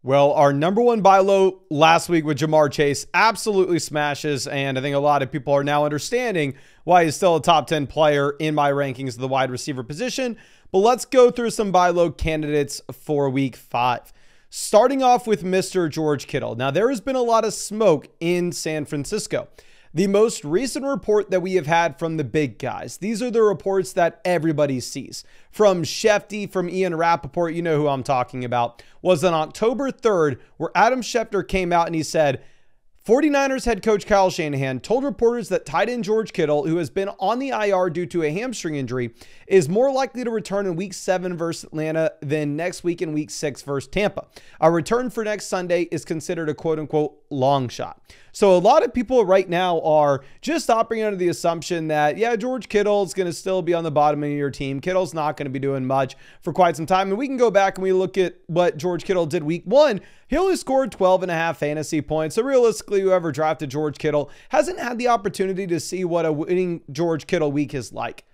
Well, our number one buy low last week with Jamar Chase absolutely smashes, and I think a lot of people are now understanding why he's still a top 10 player in my rankings of the wide receiver position. But let's go through some buy low candidates for week 5. Starting off with Mr. George Kittle. Now, there has been a lot of smoke in San Francisco. The most recent report that we have had from the big guys, these are the reports that everybody sees. From Shefty, from Ian Rappaport, you know who I'm talking about, was on October 3rd, where Adam Schefter came out and he said, 49ers head coach Kyle Shanahan told reporters that tight end George Kittle, who has been on the IR due to a hamstring injury, is more likely to return in week 7 versus Atlanta than next week in week 6 versus Tampa. A return for next Sunday is considered a quote-unquote long shot. So a lot of people right now are just operating under the assumption that, yeah, George Kittle is going to still be on the bottom of your team. Kittle's not going to be doing much for quite some time. And we can go back and we look at what George Kittle did week 1. He only scored 12.5 fantasy points. So realistically, whoever drafted George Kittle hasn't had the opportunity to see what a winning George Kittle week is like.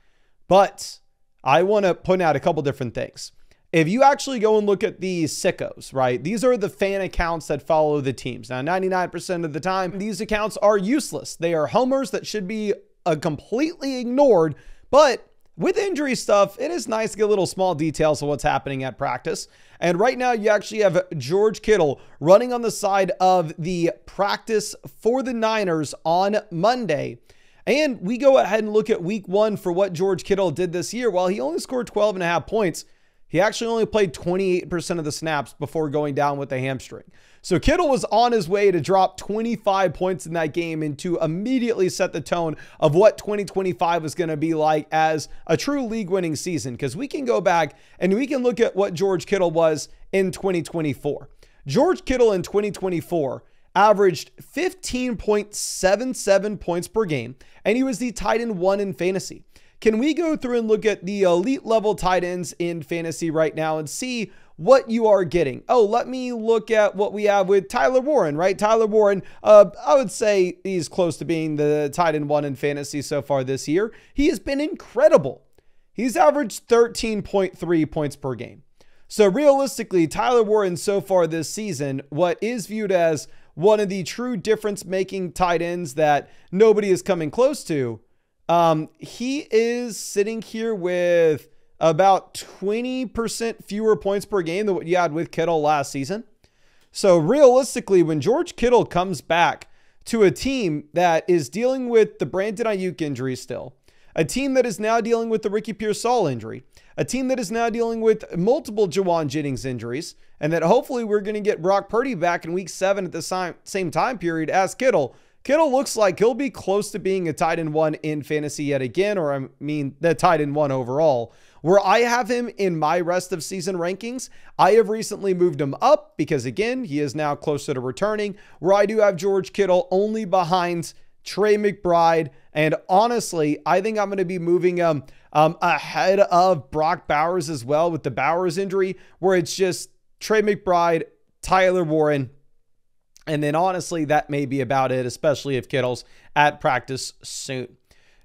But I want to point out a couple different things. If you actually go and look at the sickos, right? These are the fan accounts that follow the teams. Now, 99% of the time, these accounts are useless. They are homers that should be completely ignored. But with injury stuff, it is nice to get little small details of what's happening at practice. And right now, you actually have George Kittle running on the side of the practice for the Niners on Monday. And we go ahead and look at week 1 for what George Kittle did this year. While he only scored 12.5 points, he actually only played 28% of the snaps before going down with a hamstring. So Kittle was on his way to drop 25 points in that game and to immediately set the tone of what 2025 was going to be like as a true league-winning season. Because we can go back and we can look at what George Kittle was in 2024. George Kittle in 2024 averaged 15.77 points per game, and he was the tight end 1 in fantasy. Can we go through and look at the elite level tight ends in fantasy right now and see what you are getting? Oh, let me look at what we have with Tyler Warren, right? Tyler Warren, I would say he's close to being the tight end 1 in fantasy so far this year. He has been incredible. He's averaged 13.3 points per game. So realistically, Tyler Warren so far this season, what is viewed as one of the true difference-making tight ends that nobody is coming close to, he is sitting here with about 20% fewer points per game than what you had with Kittle last season. So realistically, when George Kittle comes back to a team that is dealing with the Brandon Ayuk injury still, a team that is now dealing with the Ricky Pearsall injury, a team that is now dealing with multiple Jawan Jennings injuries, and that hopefully we're going to get Brock Purdy back in week 7 at the same time period as Kittle. Kittle looks like he'll be close to being a tight end 1 in fantasy yet again, or I mean the tight end 1 overall. Where I have him in my rest of season rankings, I have recently moved him up because again, he is now closer to returning, where I do have George Kittle only behind Trey McBride. And honestly, I think I'm going to be moving him ahead of Brock Bowers as well with the Bowers injury, where it's just Trey McBride, Tyler Warren, and then honestly, that may be about it, especially if Kittle's at practice soon.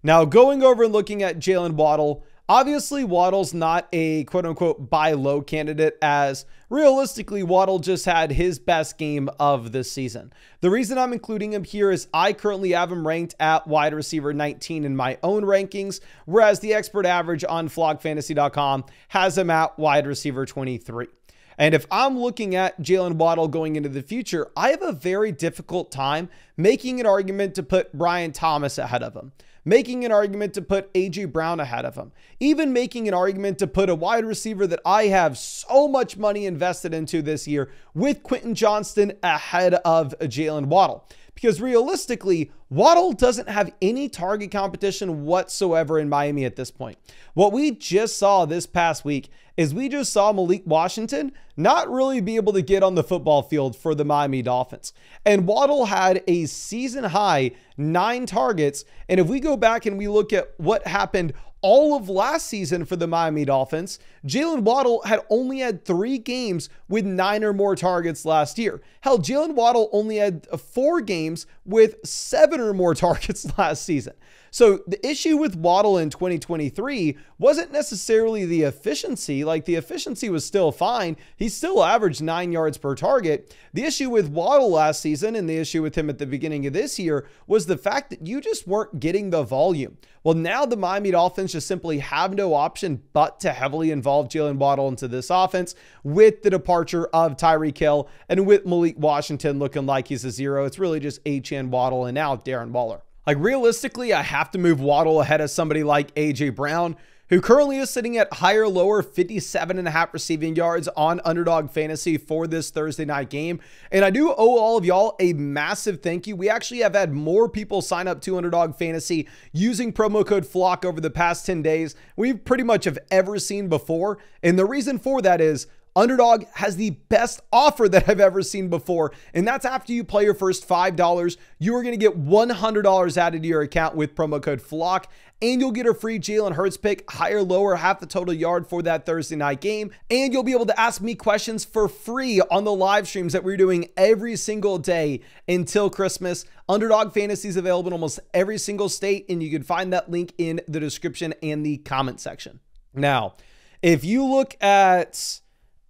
Now, going over and looking at Jalen Waddle, obviously Waddle's not a quote-unquote buy low candidate, as realistically Waddle just had his best game of this season. The reason I'm including him here is I currently have him ranked at wide receiver 19 in my own rankings, whereas the expert average on flogfantasy.com has him at wide receiver 23. And if I'm looking at Jalen Waddle going into the future, I have a very difficult time making an argument to put Brian Thomas ahead of him, making an argument to put A.J. Brown ahead of him, even making an argument to put a wide receiver that I have so much money invested into this year with Quentin Johnston ahead of Jalen Waddle. Because realistically, Waddle doesn't have any target competition whatsoever in Miami at this point. What we just saw this past week is we just saw Malik Washington not really be able to get on the football field for the Miami Dolphins. And Waddle had a season high 9 targets. And if we go back and we look at what happened all of last season for the Miami Dolphins, Jalen Waddle had only had 3 games with 9 or more targets last year. Hell, Jalen Waddle only had 4 games with 7 or more targets last season. So the issue with Waddle in 2023 wasn't necessarily the efficiency. Like, the efficiency was still fine. He still averaged 9 yards per target. The issue with Waddle last season and the issue with him at the beginning of this year was the fact that you just weren't getting the volume. Well, now the Miami Dolphins just simply have no option but to heavily involve Jalen Waddle into this offense with the departure of Tyreek Hill and with Malik Washington looking like he's a zero. It's really just Achane, Waddle, and now Darren Waller. Like, realistically, I have to move Waddle ahead of somebody like A.J. Brown, who currently is sitting at higher, lower 57.5 receiving yards on Underdog Fantasy for this Thursday night game. And I do owe all of y'all a massive thank you. We actually have had more people sign up to Underdog Fantasy using promo code FLOCK over the past 10 days we pretty much have ever seen before. And the reason for that is Underdog has the best offer that I've ever seen before, and that's after you play your first $5, you are going to get $100 added to your account with promo code FLOCK, and you'll get a free Jalen Hurts pick, higher, lower, half the total yard for that Thursday night game, and you'll be able to ask me questions for free on the live streams that we're doing every single day until Christmas. Underdog Fantasy is available in almost every single state, and you can find that link in the description and the comment section. Now, if you look at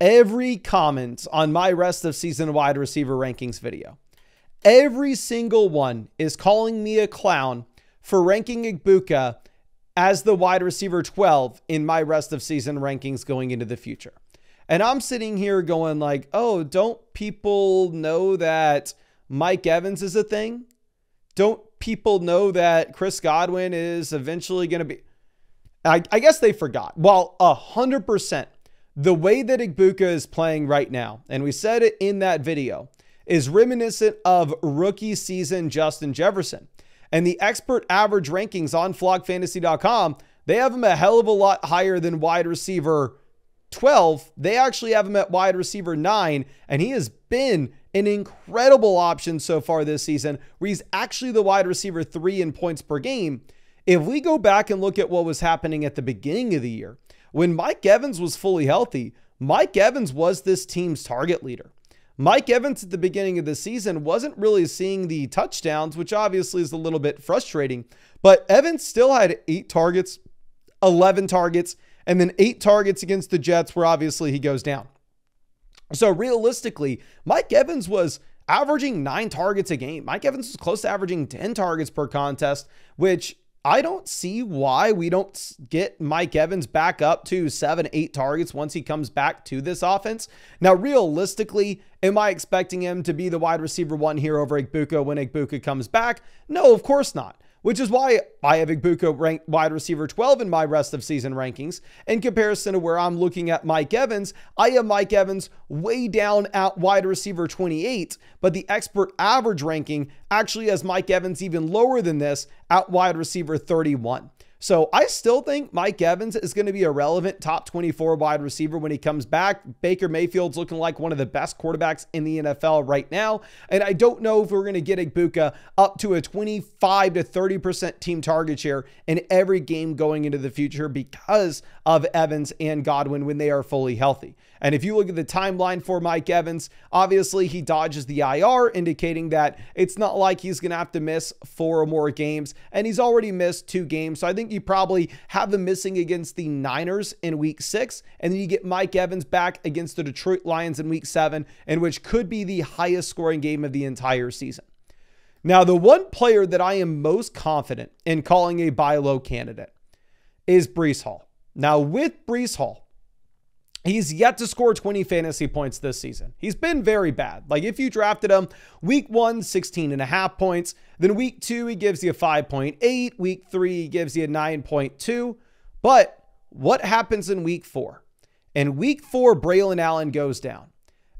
every comment on my rest of season wide receiver rankings video, every single one is calling me a clown for ranking Igbuka as the wide receiver 12 in my rest of season rankings going into the future. And I'm sitting here going like, oh, don't people know that Mike Evans is a thing? Don't people know that Chris Godwin is eventually going to be... I guess they forgot. Well, 100%. The way that Igbuka is playing right now, and we said it in that video, is reminiscent of rookie season Justin Jefferson. And the expert average rankings on flockfantasy.com, they have him a hell of a lot higher than wide receiver 12. They actually have him at wide receiver 9, and he has been an incredible option so far this season, where he's actually the wide receiver 3 in points per game. If we go back and look at what was happening at the beginning of the year, when Mike Evans was fully healthy, Mike Evans was this team's target leader. Mike Evans at the beginning of the season wasn't really seeing the touchdowns, which obviously is a little bit frustrating, but Evans still had 8 targets, 11 targets, and then 8 targets against the Jets, where obviously he goes down. So realistically, Mike Evans was averaging 9 targets a game. Mike Evans was close to averaging 10 targets per contest, which I don't see why we don't get Mike Evans back up to 7, 8 targets once he comes back to this offense. Now, realistically, am I expecting him to be the wide receiver 1 here over Igbuka when Igbuka comes back? No, of course not. Which is why I have Igbuka ranked wide receiver 12 in my rest of season rankings. In comparison to where I'm looking at Mike Evans, I have Mike Evans way down at wide receiver 28, but the expert average ranking actually has Mike Evans even lower than this at wide receiver 31. So I still think Mike Evans is going to be a relevant top 24 wide receiver when he comes back. Baker Mayfield's looking like one of the best quarterbacks in the NFL right now. And I don't know if we're going to get Igbuka up to a 25 to 30% team target share in every game going into the future because of Evans and Godwin when they are fully healthy. And if you look at the timeline for Mike Evans, obviously he dodges the IR, indicating that it's not like he's going to have to miss 4 or more games. And he's already missed 2 games. So I think you probably have them missing against the Niners in week 6. And then you get Mike Evans back against the Detroit Lions in week 7, in which could be the highest scoring game of the entire season. Now, the one player that I am most confident in calling a buy low candidate is Breece Hall. Now, with Breece Hall, he's yet to score 20 fantasy points this season. He's been very bad. Like, if you drafted him week 1, 16.5 points. Then week 2, he gives you a 5.8. Week 3, he gives you a 9.2. But what happens in week 4? In week 4, Braylon Allen goes down.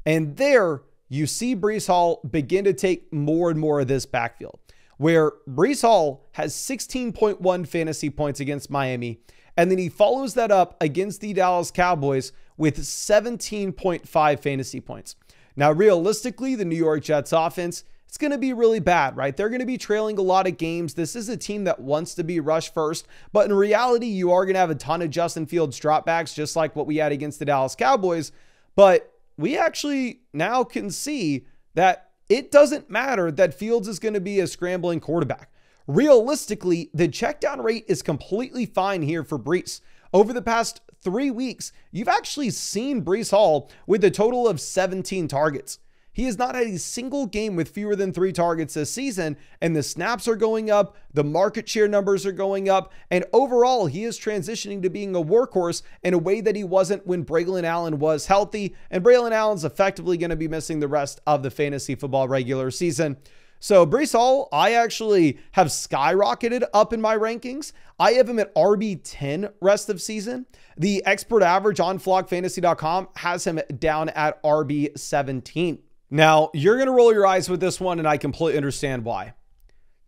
And there you see Breece Hall begin to take more and more of this backfield, where Breece Hall has 16.1 fantasy points against Miami. And then he follows that up against the Dallas Cowboys with 17.5 fantasy points. Now, realistically, the New York Jets offense it's going to be really bad, right? They're going to be trailing a lot of games. This is a team that wants to be rush first, but in reality, you are going to have a ton of Justin Fields dropbacks, just like what we had against the Dallas Cowboys. But we actually now can see that it doesn't matter that Fields is going to be a scrambling quarterback. Realistically, the checkdown rate is completely fine here for Breece. Over the past 3 weeks, you've actually seen Breece Hall with a total of 17 targets. He has not had a single game with fewer than 3 targets this season, and the snaps are going up, the market share numbers are going up, and overall, he is transitioning to being a workhorse in a way that he wasn't when Braylon Allen was healthy, and Braylon Allen's effectively going to be missing the rest of the fantasy football regular season. So Breece Hall, I actually have skyrocketed up in my rankings. I have him at RB10 rest of season. The expert average on flockfantasy.com has him down at RB17. Now, you're going to roll your eyes with this one, and I completely understand why.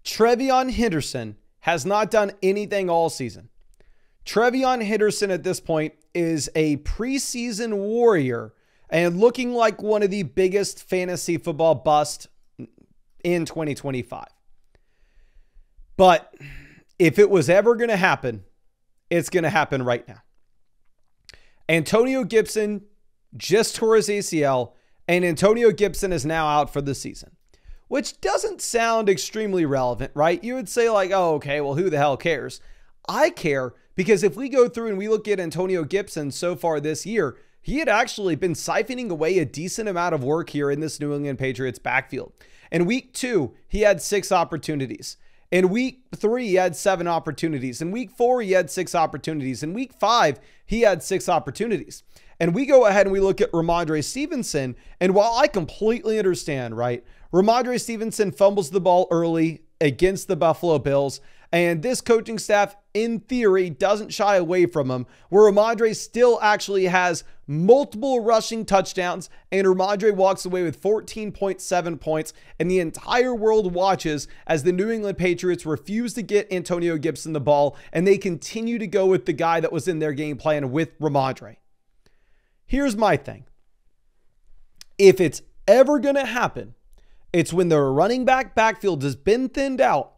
Trevion Henderson has not done anything all season. Trevion Henderson at this point is a preseason warrior and looking like one of the biggest fantasy football busts in 2025. But if it was ever going to happen, it's going to happen right now. Antonio Gibson just tore his ACL, and Antonio Gibson is now out for the season, which doesn't sound extremely relevant, right? You would say like, oh, okay, well, who the hell cares? I care because if we go through and we look at Antonio Gibson so far this year, he had actually been siphoning away a decent amount of work here in this New England Patriots backfield. In week 2, he had 6 opportunities. In week 3, he had 7 opportunities. In week 4, he had 6 opportunities. In week 5, he had 6 opportunities. And we go ahead and we look at Ramondre Stevenson. And while I completely understand, right, Ramondre Stevenson fumbles the ball early against the Buffalo Bills. And this coaching staff, in theory, doesn't shy away from him, where Ramondre still actually has multiple rushing touchdowns, and Ramondre walks away with 14.7 points, and the entire world watches as the New England Patriots refuse to get Antonio Gibson the ball, and they continue to go with the guy that was in their game plan with Ramondre. Here's my thing. If it's ever going to happen, it's when the running backfield has been thinned out,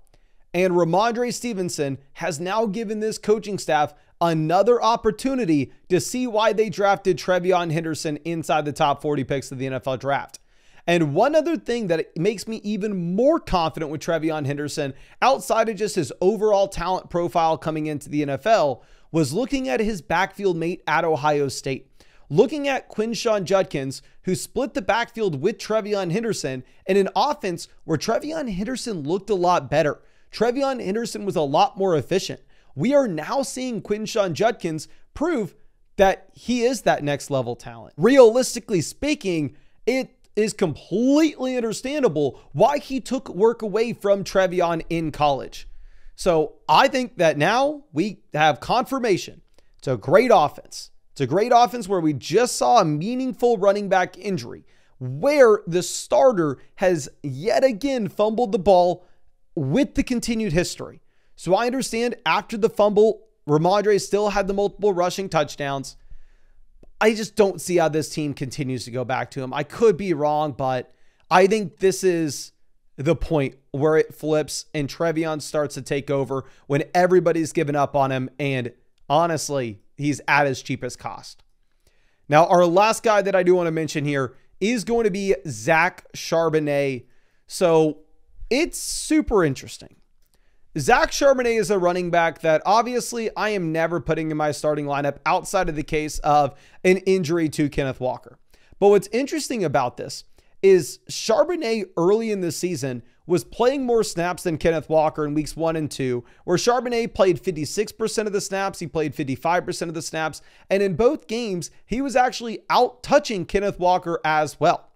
and Ramondre Stevenson has now given this coaching staff another opportunity to see why they drafted Trevion Henderson inside the top 40 picks of the NFL draft. And one other thing that makes me even more confident with Trevion Henderson, outside of just his overall talent profile coming into the NFL, was looking at his backfield mate at Ohio State. Looking at Quinshawn Judkins, who split the backfield with Trevion Henderson in an offense where Trevion Henderson looked a lot better. Trevion Henderson was a lot more efficient. We are now seeing Quinshawn Judkins prove that he is that next level talent. Realistically speaking, it is completely understandable why he took work away from Trevion in college. So I think that now we have confirmation. It's a great offense. It's a great offense where we just saw a meaningful running back injury, where the starter has yet again fumbled the ball with the continued history. So I understand after the fumble, Ramondre still had the multiple rushing touchdowns. I just don't see how this team continues to go back to him. I could be wrong, but I think this is the point where it flips and Trevion starts to take over when everybody's given up on him. And honestly, he's at his cheapest cost. Now, our last guy that I do want to mention here is going to be Zach Charbonnet. So it's super interesting. Zach Charbonnet is a running back that obviously I am never putting in my starting lineup outside of the case of an injury to Kenneth Walker. But what's interesting about this is Charbonnet early in the season was playing more snaps than Kenneth Walker in weeks 1 and 2, where Charbonnet played 56% of the snaps, he played 55% of the snaps, and in both games, he was actually out-touching Kenneth Walker as well.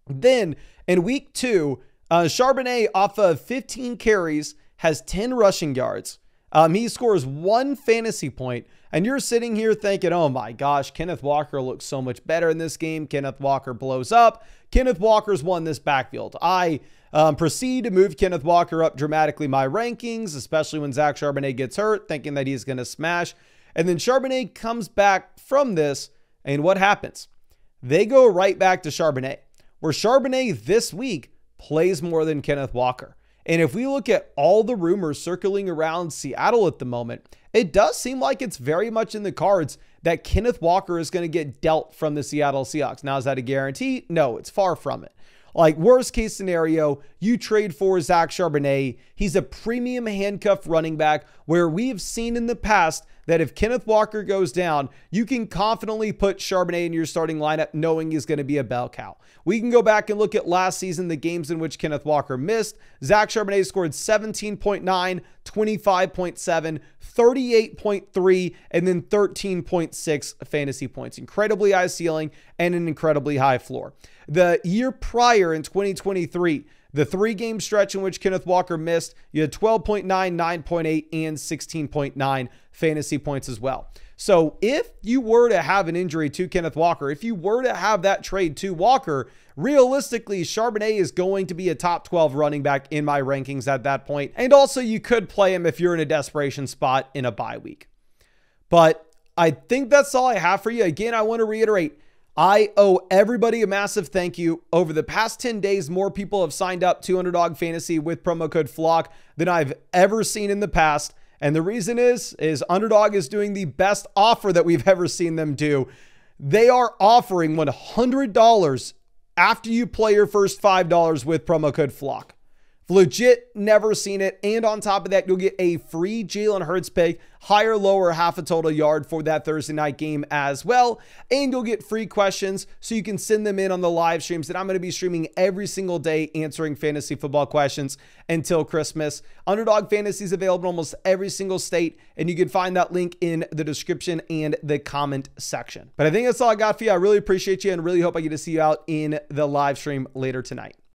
Then in week 2, Charbonnet off of 15 carries has 10 rushing yards. He scores 1 fantasy point, and you're sitting here thinking, oh my gosh, Kenneth Walker looks so much better in this game. Kenneth Walker blows up. Kenneth Walker's won this backfield. I proceed to move Kenneth Walker up dramatically my rankings, especially when Zach Charbonnet gets hurt, thinking that he's going to smash. And then Charbonnet comes back from this, and what happens? They go right back to Charbonnet, where Charbonnet this week plays more than Kenneth Walker. And if we look at all the rumors circling around Seattle at the moment, it does seem like it's very much in the cards that Kenneth Walker is going to get dealt from the Seattle Seahawks. Now, is that a guarantee? No, it's far from it. Like, worst case scenario, you trade for Zach Charbonnet. He's a premium handcuff running back where we have seen in the past that if Kenneth Walker goes down, you can confidently put Charbonnet in your starting lineup knowing he's going to be a bell cow. We can go back and look at last season, the games in which Kenneth Walker missed. Zach Charbonnet scored 17.9, 25.7, 38.3, and then 13.6 fantasy points. Incredibly high ceiling and an incredibly high floor. The year prior in 2023, the 3-game stretch in which Kenneth Walker missed, you had 12.9, 9.8, and 16.9 fantasy points as well. So if you were to have an injury to Kenneth Walker, if you were to have that trade to Walker, realistically, Charbonnet is going to be a top 12 running back in my rankings at that point. And also you could play him if you're in a desperation spot in a bye week. But I think that's all I have for you. Again, I want to reiterate, I owe everybody a massive thank you. Over the past 10 days, more people have signed up to Underdog Fantasy with promo code FLOCK than I've ever seen in the past. And the reason is Underdog is doing the best offer that we've ever seen them do. They are offering $100 after you play your first $5 with promo code FLOCK. Legit, never seen it. And on top of that, you'll get a free Jalen Hurts pick, higher, lower, half a total yard for that Thursday night game as well. And you'll get free questions so you can send them in on the live streams that I'm going to be streaming every single day, answering fantasy football questions until Christmas. Underdog Fantasy is available in almost every single state, and you can find that link in the description and the comment section. But I think that's all I got for you. I really appreciate you and really hope I get to see you out in the live stream later tonight.